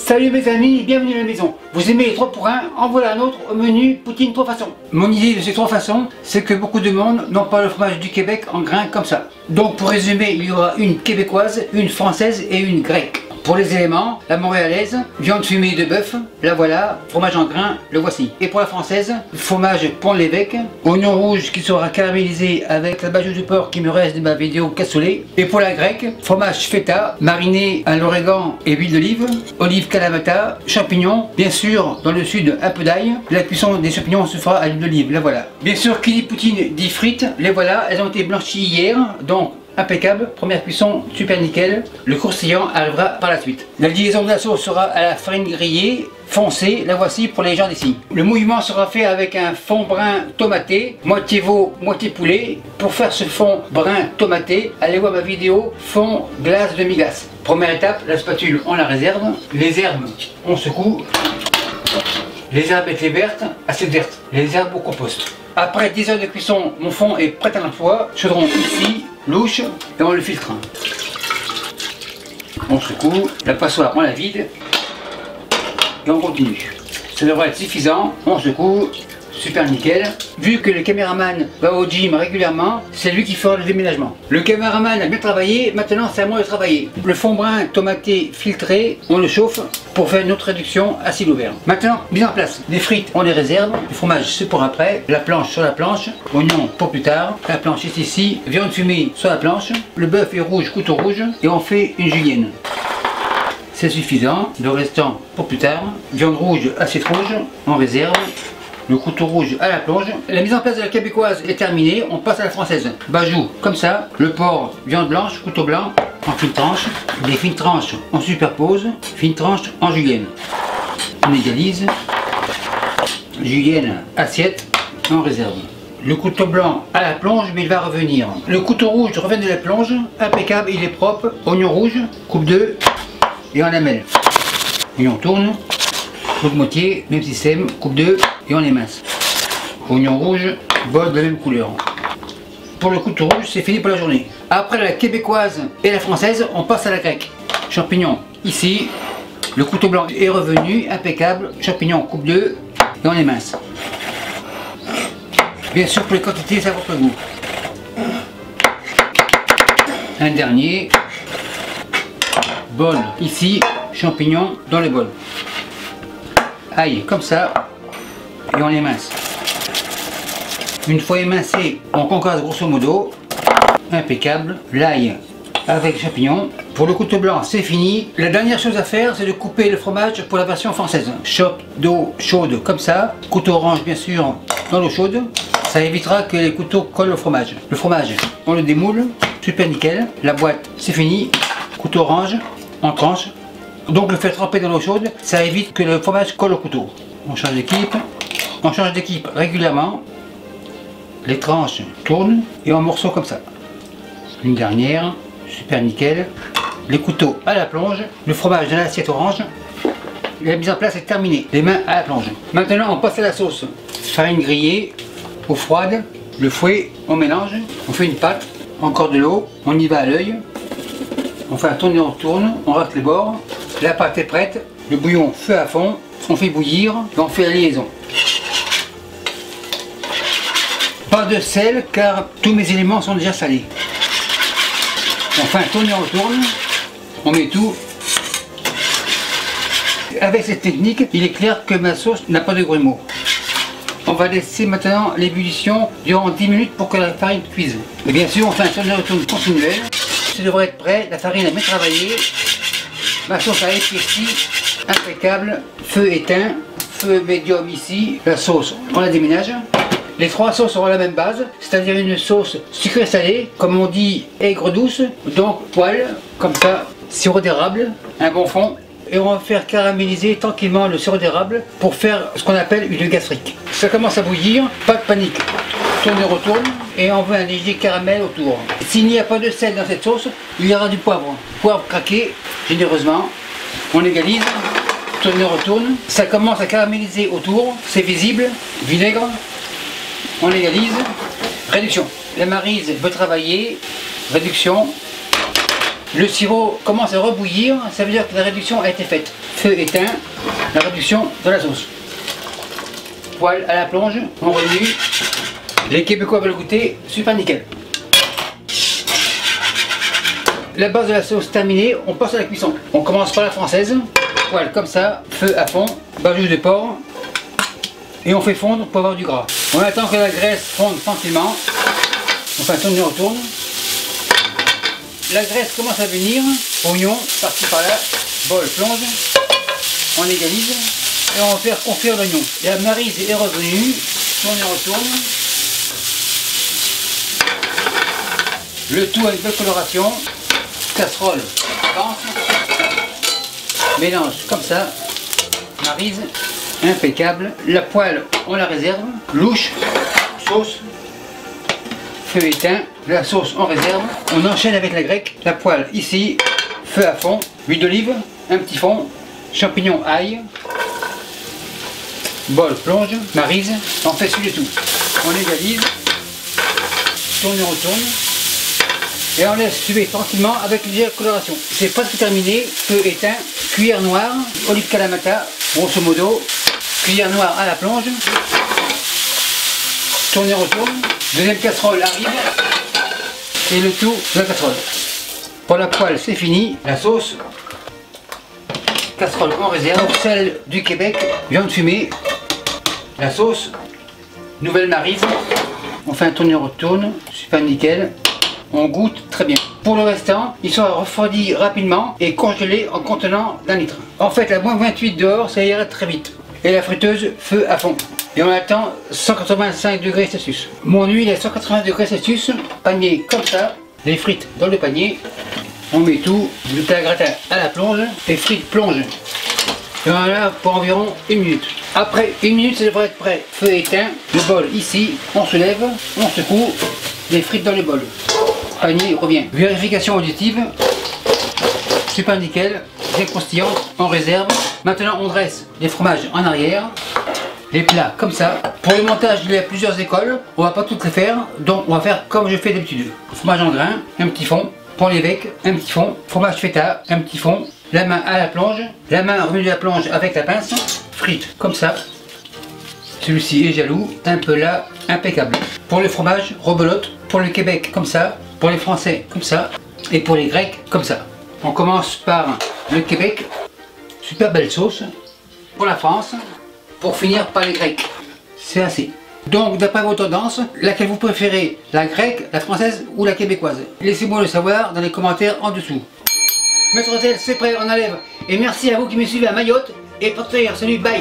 Salut mes amis, bienvenue à la maison. Vous aimez les 3 pour 1, en voilà un autre au menu Poutine 3 façons. Mon idée de ces 3 façons, c'est que beaucoup de monde n'ont pas le fromage du Québec en grains comme ça. Donc pour résumer, il y aura une québécoise, une française et une grecque. Pour les éléments, la montréalaise, viande fumée de bœuf, la voilà, fromage en grains, le voici. Et pour la française, fromage Pont-l'Évêque, oignon rouge qui sera caramélisé avec la bajou de porc qui me reste de ma vidéo cassoulet. Et pour la grecque, fromage feta, mariné à l'origan et huile d'olive, olive kalamata, champignons, bien sûr dans le sud un peu d'ail. La cuisson des champignons se fera à l'huile d'olive, la voilà. Bien sûr, qui dit poutine dit frites, les voilà, elles ont été blanchies hier, donc impeccable, première cuisson, super nickel. Le croustillant arrivera par la suite. La liaison de la sauce sera à la farine grillée, foncée, la voici pour les gens d'ici. Le mouillement sera fait avec un fond brun tomaté, moitié veau, moitié poulet. Pour faire ce fond brun tomaté, allez voir ma vidéo fond glace demi-glace. Première étape, la spatule on la réserve, les herbes on secoue. Les herbes étaient vertes, assez vertes, les herbes au compost. Après 10 heures de cuisson, mon fond est prêt à l'emploi. Chaudron ici, louche, et on le filtre. On secoue, la passoire on la vide, et on continue. Ça devrait être suffisant, on secoue, super nickel. Vu que le caméraman va au gym régulièrement, c'est lui qui fera le déménagement. Le caméraman a bien travaillé, maintenant c'est à moi de travailler. Le fond brun tomaté filtré, on le chauffe pour faire une autre réduction à ciel ouvert. Maintenant, mise en place. Les frites, on les réserve. Le fromage, c'est pour après. La planche sur la planche. Oignon pour plus tard. La planche est ici. Viande fumée sur la planche. Le bœuf est rouge, couteau rouge. Et on fait une julienne. C'est suffisant. Le restant pour plus tard. Viande rouge, assiette rouge. On réserve. Le couteau rouge à la plonge. La mise en place de la québécoise est terminée, on passe à la française. Bajou comme ça, le porc, viande blanche, couteau blanc, en fines tranches. Les fines tranches on superpose, fines tranches en julienne. On égalise. Julienne, assiette, on réserve. Le couteau blanc à la plonge, mais il va revenir. Le couteau rouge revient de la plonge, impeccable, il est propre. Oignon rouge, coupe 2 et en lamelle. Et on tourne. L'autre moitié, même système, coupe 2 et on émince. Oignon rouge, bol de la même couleur. Pour le couteau rouge, c'est fini pour la journée. Après la québécoise et la française, on passe à la grecque. Champignons ici, le couteau blanc est revenu, impeccable. Champignons, coupe 2 et on émince. Bien sûr, pour les quantités, c'est à votre goût. Un dernier. Bol ici, champignons dans le bol. Ail comme ça et on émince. Une fois émincé, on concasse grosso modo. Impeccable. L'ail avec champignons. Pour le couteau blanc, c'est fini. La dernière chose à faire, c'est de couper le fromage pour la version française. Chope d'eau chaude comme ça. Couteau orange bien sûr dans l'eau chaude. Ça évitera que les couteaux collent au fromage. Le fromage, on le démoule. Super nickel. La boîte, c'est fini. Couteau orange en tranche. Donc le faire tremper dans l'eau chaude, ça évite que le fromage colle au couteau. On change d'équipe. On change d'équipe régulièrement. Les tranches tournent et en morceaux comme ça. Une dernière, super nickel. Les couteaux à la plonge. Le fromage dans l'assiette orange. La mise en place est terminée. Les mains à la plonge. Maintenant on passe à la sauce. Farine grillée, eau froide, le fouet, on mélange. On fait une pâte, encore de l'eau. On y va à l'œil. On fait un tourne et on tourne. On rate les bords. La pâte est prête, le bouillon feu à fond, on fait bouillir et on fait la liaison. Pas de sel car tous mes éléments sont déjà salés. On fait un tourne et on retourne, on met tout. Avec cette technique, il est clair que ma sauce n'a pas de grumeaux. On va laisser maintenant l'ébullition durant 10 minutes pour que la farine cuise. Et bien sûr, on fait un tourne et retourne continuel. Ça devrait être prêt, la farine a bien travaillé. Ma sauce a épaissi, impeccable, feu éteint, feu médium ici, la sauce on la déménage. Les 3 sauces auront la même base, c'est-à-dire une sauce sucrée salée, comme on dit aigre douce, donc poêle, comme ça, sirop d'érable, un bon fond. Et on va faire caraméliser tranquillement le sirop d'érable pour faire ce qu'on appelle une gastrique. Ça commence à bouillir, pas de panique. Tourne et retourne et on veut un léger caramel autour. S'il n'y a pas de sel dans cette sauce, il y aura du poivre. Poivre craqué généreusement. On égalise, tourne et retourne. Ça commence à caraméliser autour, c'est visible. Vinaigre, on égalise. Réduction. La maryse veut travailler. Réduction. Le sirop commence à rebouillir, ça veut dire que la réduction a été faite. feu éteint, la réduction de la sauce. Poêle à la plonge, on remue. Les Québécois veulent goûter, super nickel. La base de la sauce terminée, on passe à la cuisson. On commence par la française, poêle comme ça, feu à fond, bajouge de porc, et on fait fondre pour avoir du gras. On attend que la graisse fonde tranquillement, on fait un tourne et retourne. La graisse commence à venir, oignon, par-ci par-là, bol plonge, on égalise, et on va faire confire l'oignon. La maryse est revenue, tourne et retourne. Le tout avec belle coloration. Casserole, avance, mélange comme ça, maryse, impeccable. La poêle, on la réserve, louche, sauce, feu éteint, la sauce en réserve. On enchaîne avec la grecque, la poêle ici, feu à fond, huile d'olive, un petit fond, champignons, ail, bol, plonge, maryse, on fait sur le tout. On égalise, tourne et retourne. Et on laisse suer tranquillement avec une légère coloration. C'est presque terminé, feu éteint, cuillère noire, olive kalamata, grosso modo, cuillère noire à la plonge, tourne et retourne, deuxième casserole arrive, et le tout de la casserole. Pour la poêle c'est fini, la sauce, casserole en réserve, pour celle du Québec, viande fumée, la sauce, nouvelle maryse, on fait un tourne et retourne, super nickel. On goûte très bien. Pour le restant, ils sont refroidis rapidement et congelés en contenant d'un litre. En fait, la moins 28 dehors, ça ira très vite. Et la friteuse, feu à fond. Et on attend 185 degrés Celsius. Mon huile est 180 degrés Celsius, panier comme ça, les frites dans le panier. On met tout, le plat gratin à la plonge, les frites plongent. Et on en a pour environ 1 minute. Après 1 minute, ça devrait être prêt. Feu éteint, le bol ici, on se lève, on secoue, les frites dans le bol. Panier revient. Vérification auditive, super nickel, bien croustillante, en réserve. Maintenant on dresse les fromages en arrière, les plats comme ça. Pour le montage il y a plusieurs écoles, on va pas toutes les faire, donc on va faire comme je fais d'habitude. Fromage en grains, un petit fond, pour l'évêque, un petit fond, fromage feta, un petit fond, la main à la plonge, la main revenue de la plonge avec la pince, frites comme ça. Celui-ci est jaloux, un peu là, impeccable. Pour le fromage, rebelote, pour le Québec comme ça, pour les Français comme ça, et pour les Grecs comme ça. On commence par le Québec, super belle sauce. Pour la France, pour finir par les Grecs. C'est assez. Donc d'après vos tendances, laquelle vous préférez, la grecque, la française ou la québécoise? Laissez-moi le savoir dans les commentaires en dessous. Maître Hôtel, c'est prêt, on enlève. Et merci à vous qui me suivez à Mayotte et portez un salut, bye.